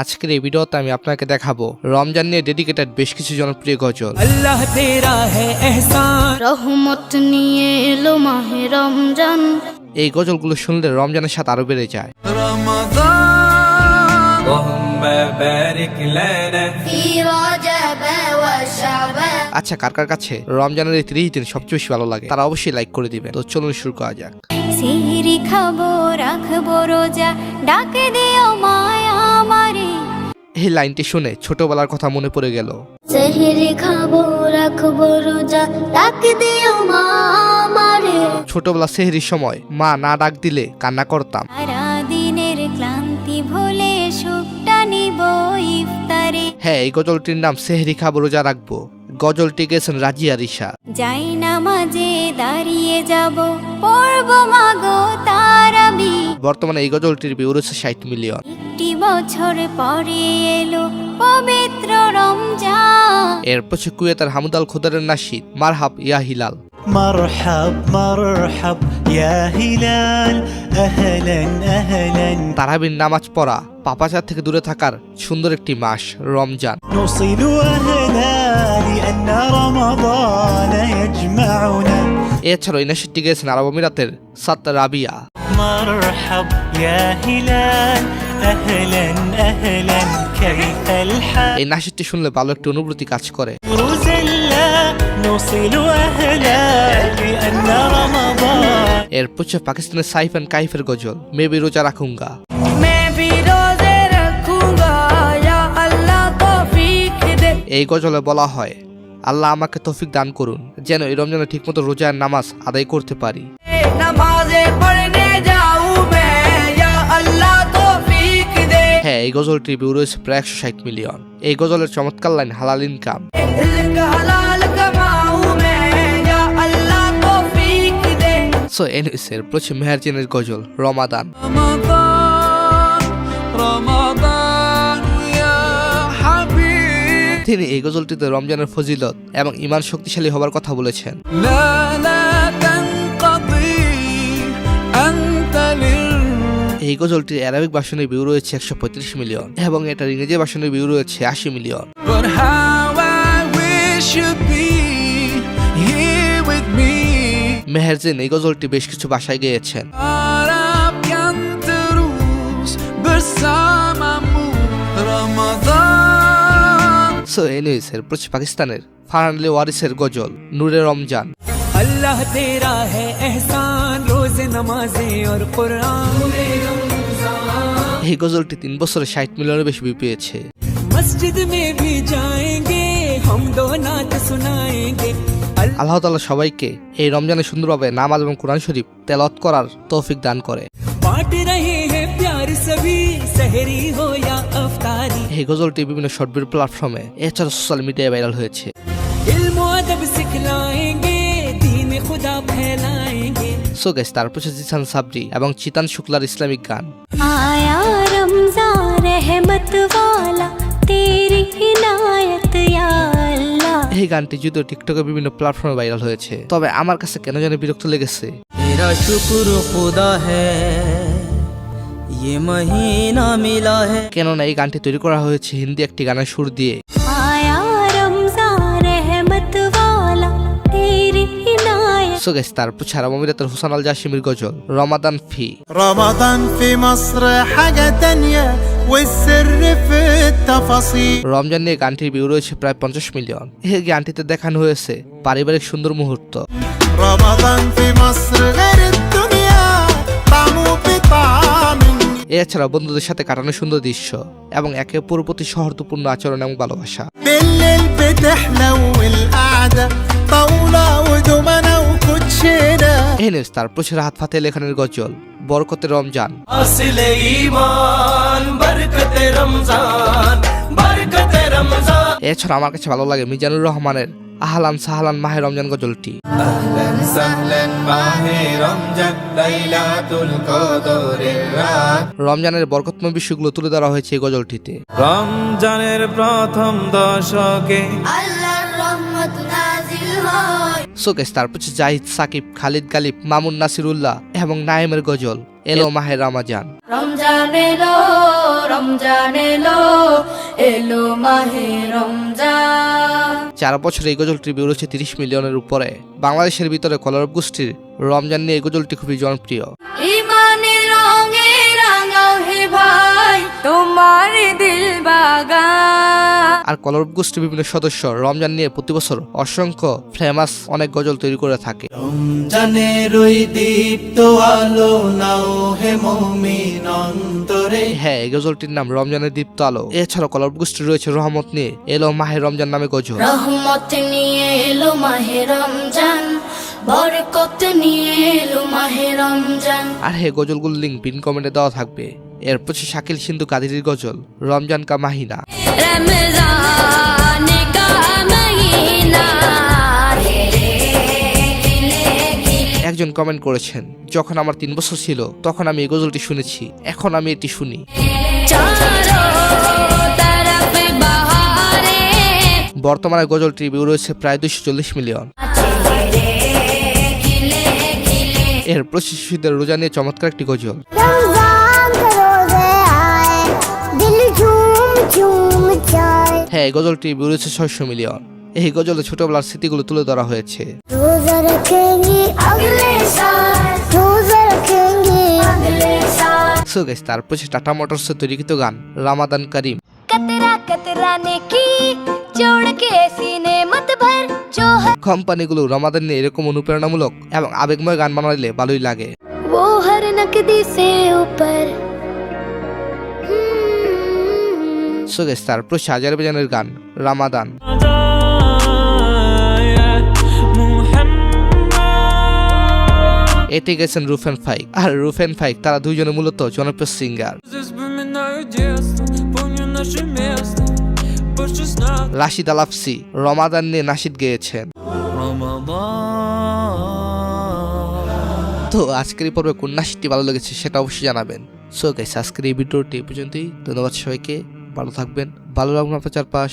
আজকের এই ভিডিওতে আমি আপনাকে দেখাবো রমজান নিয়ে ডেডিকেটেড বেশ কিছু জনপ্রিয় গজল। আল্লাহ তেরা হ্যায় এহসান, রহমত নিয়ে এলো মাহে রমজান। এই গজলগুলো শুনলে রমজানের স্বাদ আরো বেড়ে যায়। রমাদান আল্লাহুম্মা বারিক লানা ফি রজব ওয়া শাবান। আচ্ছা, কার কার কাছে রমজানের এই 30 দিন সবচেয়ে বেশি ভালো লাগে তারা অবশ্যই লাইক করে দিবেন। তো চলুন শুরু করা যাক। সেহরি খাবো রাখবো রোজা, ডাকে দিও মায়া আমারে। এই লাইনটি শুনে ছোটবেলার কথা মনে পড়ে গেল। সেহরি খাবো রাখবো রোজা, ডাক দিও মা আমারে। ছোটবেলা সেহরির সময় মা না ডাক দিলে কান্না করতাম। সারা দিনের ক্লান্তি ভুলে সুখটা নিব ইফতারে। হ্যাঁ, এই গজলটির নাম সেহরি খাবো রোজা রাখবো। গজলটি গেছেন রাজিয়া রিশা। যাই নামাজে দাঁড়িয়ে যাব, পড়বো মাগো তারাবি। বর্তমানে এই গজলটির ভিউ রয়েছে 60 মিলিয়ন। একটি বছর পরে এলো পবিত্র রমজান। এরপর কুয়েতার হামুদ আল খোদারের নাশিদ মারহাব ইয়া হিলাল। মারহাব মারহাব ইয়া হিলাল, আহলান আহলান। তারাবির নামাজ পড়া পাপাচার থেকে দূরে থাকার সুন্দর একটি মাস রমজান। নুসিলু আহলা লিআন্না রমাদান ইয়াজমাউনা। এছাড়াও এই নাশিদটি গেছেন আরব আমিরাতের সাত রাবিয়া। মারহাব ইয়া হিলাল, আহলান আহলান কাইফাল হাল। এই নাশিদটি শুনলে ভালো একটি অনুভূতি কাজ করে। এরপর পাকিস্তানের সাইফ এন্ড কাইফের গজল মেবি রোজা রাখুঙ্গা। এই গজলে বলা হয়, আল্লাহ আমাকে তৌফিক দান করুন যেন এই রমজানে ঠিকমতো রোজার নামাজ আদায় করতে পারি। হ্যাঁ, এই গজলটির ভিউ রয়েছে প্রায় 160 মিলিয়ন। এই গজলের চমৎকার লাইন হালাল ইনকাম। সো এনিওয়েজ, এরপর মেহেরজিনের গজল রমাদান। তিনি এই গজলটিতে রমজানের ফজিলত এবং ঈমান শক্তিশালী হবার কথা বলেছেন। এই গজলটির আরবিক ভাষণের ভিউ রয়েছে 135 মিলিয়ন এবং এটার ইংরেজি ভাষণের ভিউ রয়েছে 80 মিলিয়ন। মেহেরজিন এই গজলটি বেশ কিছু ভাষায় গেয়েছেন। সো এনিওয়েজ, এরপর পাকিস্তানের ফারহান আলী ওয়ারিসের গজল নূরে রমজান। अल्लाह तेरा है एहसान, रोज़े नमाज़े और कुरान। এই গজলটি 3 বছরে 60 মিলিয়নের বেশি ভিউ পেয়েছে। मस्जिद में भी जाएंगे हम, दो नात सुनाएंगे। আল্লাহ তাআলা সবাইকে এই রমজানে সুন্দরভাবে নামাজ এবং কোরআন শরীফ তেলাওয়াত করার তৌফিক দান করে। बांट रहे हैं प्यार सभी, सहरी हो या अफ्तारी। এই গজলটি বিভিন্ন শর্ট ভিডিও প্ল্যাটফর্মে এছাড়া সোশ্যাল মিডিয়ায় ভাইরাল হয়েছে। इल्म अदब सिखलाएंगे, दीन खुदा फैलाएंगे। সো গাইস, তারপর জিসান সাবরি এবং চিতান শুক্লার ইসলামিক গান। आया रमजान रहमत वाला, तेरी इनायत या अल्लाह। এই গানটি যদিও টিকটকে বিভিন্ন প্ল্যাটফর্মে ভাইরাল হয়েছে, তবে আমার কাছে কেন জানি বিরক্ত লেগেছে। मेरा शुक्र खुदा है ये महीना मिला है। কেননা এই গানটি তৈরি করা হয়েছে হিন্দি একটি গানের সুর দিয়ে। आया रमजान रहमत वाला, तेरी इनायत। সো গাইস, তারপর আরব আমিরাতের হোসেন আল জাসিমির গজল রমাদান ফি। رمضان في مصر حاجة تانية والسر في التفاصيل। রমজান নিয়ে গানটির ভিউ রয়েছে প্রায় 50 মিলিয়ন। এই গানটিতে দেখানো হয়েছে পারিবারিক সুন্দর মুহূর্ত। رمضان في مصر غير الدنيا طعمه بطعم। এছাড়া বন্ধুদের সাথে কাটানো সুন্দর দৃশ্য এবং একে অপরের প্রতি সৌহার্দ্যপূর্ণ আচরণ এবং ভালোবাসা। بالليل بتحلو القعدة طاولة ودومنة وكوتشينة। এনিওয়েজ, তারপর রাহাত ফাতে আলী খানের গজল বরকতের রমজান। असले ईमान बरकते रमजान, बरकते रमजान। এছাড়া আমার কাছে ভালো লাগে মিজানুর রহমানের আহলান সাহলান মাহে রমজান গজলটি। अहलन सहलन माहे रमजान, लाइलातुल कदरेर रात। রমজানের বরকতময় বিষয়গুলো তুলে ধরা হয়েছে এই গজলটিতে। রমজানের প্রথম দশকে আল্লাহর রহমত নাজিল হয়। সো গাইস, তারপর জাহিদ, সাকিব, খালিদ, গালিব, মামুন, নাসিরুল্লাহ এবং নাইমের গজল এলো মাহে রমজান। রমজান এলো, রমজান এলো, এলো মাহে রমজান। 4 বছরে এই গজলটির ভিউ রয়েছে 30 মিলিয়নের উপরে। বাংলাদেশের ভিতরে কলরব গোষ্ঠীর রমজান নিয়ে এই গজলটি খুবই জনপ্রিয়। ইমানের রঙে রাঙাও হে ভাই তোমার দিল বাগান। আর কলরব গোষ্ঠীর বিভিন্ন সদস্য রমজান নিয়ে প্রতি বছর অসংখ্য ফেমাস অনেক গজল তৈরি করে থাকে। রমজানের ওই দীপ্ত আলো নাও হে মুমিন অন্তরে। হ্যাঁ, এই গজলটির নাম রমজানের দীপ্ত আলো। এছাড়া কলরব গোষ্ঠীর রয়েছে রহমত নিয়ে এলো মাহে রমজান নামে গজল। রহমত নিয়ে এলো মাহে রমজান, বরকত নিয়ে এলো মাহে রমজান। আর হ্যাঁ, গজলগুলোর লিঙ্ক পিন কমেন্টে দেওয়া থাকবে। এরপর শাকিল সিন্ধু কাদিরের গজল রমজান কা মাহিনা। রমজান কা মহিনা। একজন কমেন্ট করেছেন, যখন আমার 3 বছর ছিল তখন আমি এই গজলটি শুনেছি, এখন আমি এটি শুনি। বর্তমানে গজলটির ভিউ রয়েছে প্রায় 240 মিলিয়ন। এরপর শিশুদের রোজা নিয়ে চমৎকার একটি গজল। হ্যাঁ, এই গজলটির ভিউ রয়েছে 600 মিলিয়ন। এই গজলে ছোটবেলার স্মৃতিগুলো তুলে ধরা হয়েছে। সো গাইস, তারপর টাটা মোটরসের তৈরিকৃত গান রামাদান করিম। कतरा कतराने की जोड़ के सीने मत भर जो है কোম্পানিগুলো রমাদান নিয়ে এরকম অনুপ্রেরণামূলক এবং আবেগময় গান বানাইলে ভালোই লাগে। वो हर नकदी से ऊपर। সো গাইস, তারপর আজারবাইজানের গান রামাদান। এতে গেছেন রুফেন ফাইক। আর রুফেন ফাইক তারা দুইজনে মূলত জনপ্রিয় সিঙ্গার। রাশিদ আলাফসি রমাদান নিয়ে নাশিদ গেয়েছেন। তো আজকের এই পর্বে কোন নাশিদটি ভালো লেগেছে সেটা অবশ্যই জানাবেন। সো গাইস, আজকের এই ভিডিওটি পর্যন্তই। ধন্যবাদ সবাইকে, ভালো থাকবেন, ভালো রাখবেন আপনার চারপাশ।